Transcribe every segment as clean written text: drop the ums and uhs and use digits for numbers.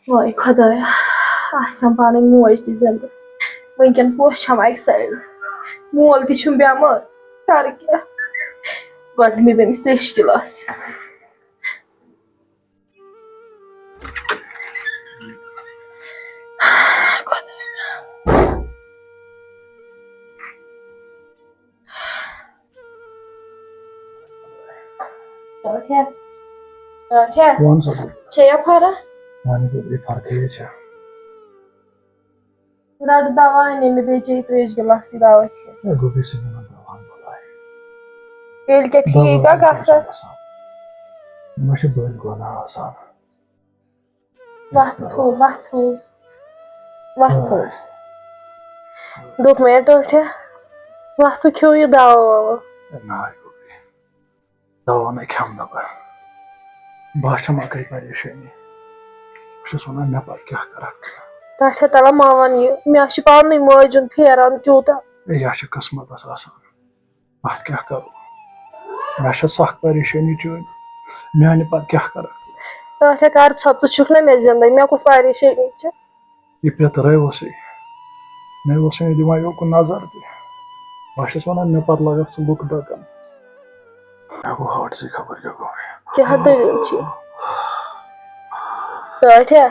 Vay Xodaya, ahsan panin moj tı zindi. Wynken poşam aksaydı. Mol tı şum bemar. Tarık ya. Gott mi beim isteşkilas. Okey. कौन सा दूध? Şey yapara. पानी को भी फर्क है क्या? Burada dava önemli bir trej gelasi dava ki. ये गोभी से बना दवान बोला है। Belki ki gagasa. मुझे बोल गोना आसान। Vahtu. Dokmaya doktor. Vahtu köyü dava. ना गोभी। दवा में क्या हम दबा? बाहर में कई परेशानी। उसे सुना मैं पर क्या करा? Dakika tala mavani. Mi aşı panı mojun feran tuta. ये आशा किस्मत बस आसान। बाहर क्या करूँ? मैं आशा साख परेशानी चुन। मैं आने पर क्या करा? Dakika kar çaptı çıkna mezyanday. Mi akus payri şey neyce. ये पेतर है वो से। मैं वो से दिमाग को नजर दे। बाहर सुना मैं पर लगा सुलूक दागन। मैं वो हार्ट से खबर क्या गोभी? Ki hadı çi. Dakika.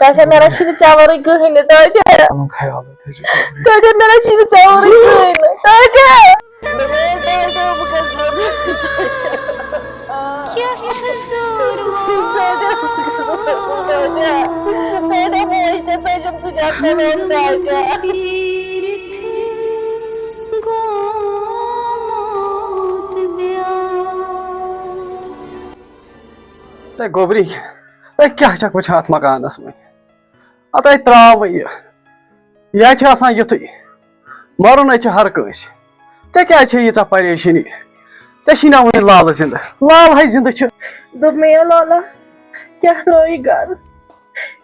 Dakika mera şimdi çavarı gıhını. Dakika. हम ख्याल थे जो गोभी। Dakika mera şimdi çavarı gıhını. Dakika. Dakika bu kız. क्या कसूर Neden bu işte peşim sıcakta ben dakika. गोबरी क्या चक वुत मकानस मे अत त्राव यह युत मरुन हर कंस क्या यीचा परेशानी ना वन लाल जिंद लाल है जिंद Dob me ya Lala. क्या त्रोई घर.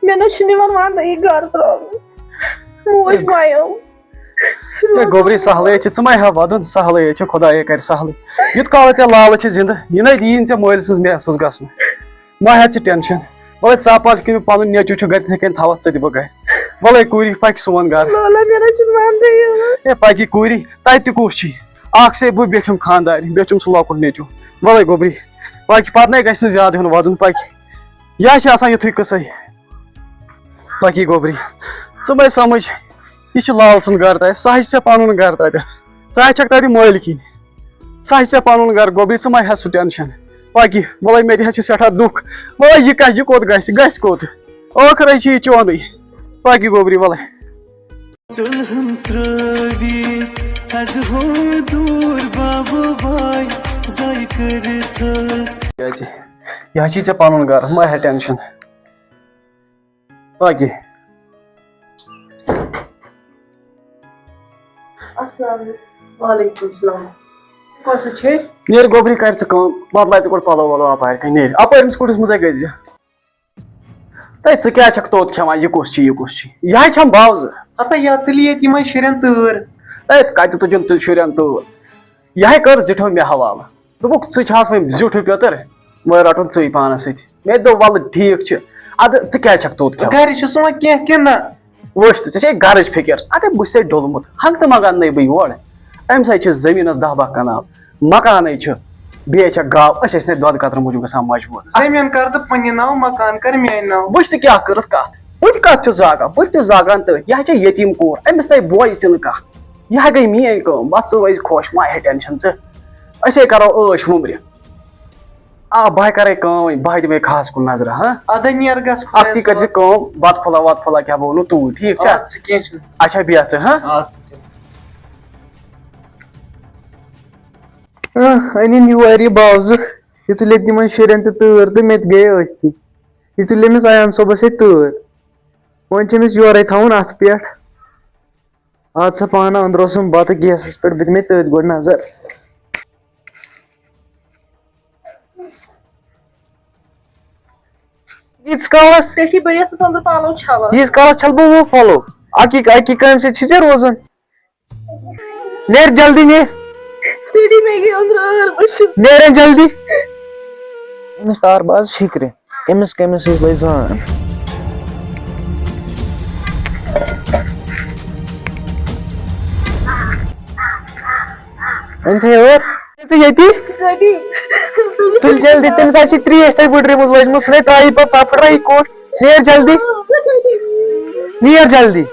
मैंने शनिवार मान ये घर त्रोस. Moj mayam. गोबरी सहल मै हा वदन सहल खुदा कर सहल युत काल ऐ लाल जिंद यह दीन ऐ मल सज महसूस गसन मा हे टेंशन वल चा पाल कि पन नेचु गर थकन थव च बह गर वल कूरी पक सोन घर Lala मेरा चुनवान दे. पक कूरी तत कुछ से बह बेचम खानदार बेचम सह लकुट नेचु वल गोबरी पक पे गि ज्यादा हन वदन पक यह युथ कस पक गोबरी च समझ यह लाल सुन घर तक सह ऐ पन घर तक च तक मालिकी सह ऐ पन घर गोबरी च मा सह टेंशन पक वल मे सठा दुख वल यह कोत गस कोत ٲखर यह चोन पक गोबरी वल यह चे पन घर मा हे टेंशन पक Aleyküm selam. Kasa छे नेर गोबरी कर पत ला गोट पलो वलो अपार कन नेर अपार कुटिस मज गज तत क्या तोत खेवान यह कुछ यह बावज अत ये तम शुरन तर कत तुजन शुरन तर यह कर जिठो मे हवाल दोपुक च वो जिठ पेतर वो रटन च पानस सत मे दो वल ठीक अद क्या तोत घर कह वोश ऐ घर फिक्र अत बस डोलमुत हंग तो मकान नहीं बह योर अम सत जमीन 10-12 कनाल मकान बे गाव अस दुद कतर मूजूब ग मजबूर जमीन कर तो पन्न नाव मकान कर मे नाव वुच क्या कर कत बुत कत जागान बुत जागान तो यह यतीम कोर अमिस तय बोय सन कह यह गई मेन कम बस च खुश मा हे टेंशन ऐसे करो ऐश मुमर आ बह कर बह दिमे खास कुन नजर हाँ अद नियर गस अति कर बत फुला वत फुला क्या वो तूर ठीक अच्छा बेच हाँ अन योर बावज यह तुले तम शुरन तर तो मे गए यह तुले अमिस अयान सोबस तर वन योर थवन अत पे आज सा पान अंदर बत गैस पे बह मे तथ गो नजर यीस कालस देखी बढ़िया से अंदर पालो छाला. यीस कालस छल बह वो फॉलो अकी कम से रोजन नेर जल्दी नेर Dedi me गई अंदर अगर बस. नेर जल्दी अमिस तार बाज फिक्र अमिस कमिस लय जान वन थे और ये डैडी तुल जल्दी तम सा त्रेश तक बुड्रे मुझ वजम सुने ट्राई पर साफ ट्राई कोट नेर जल्दी जल्दी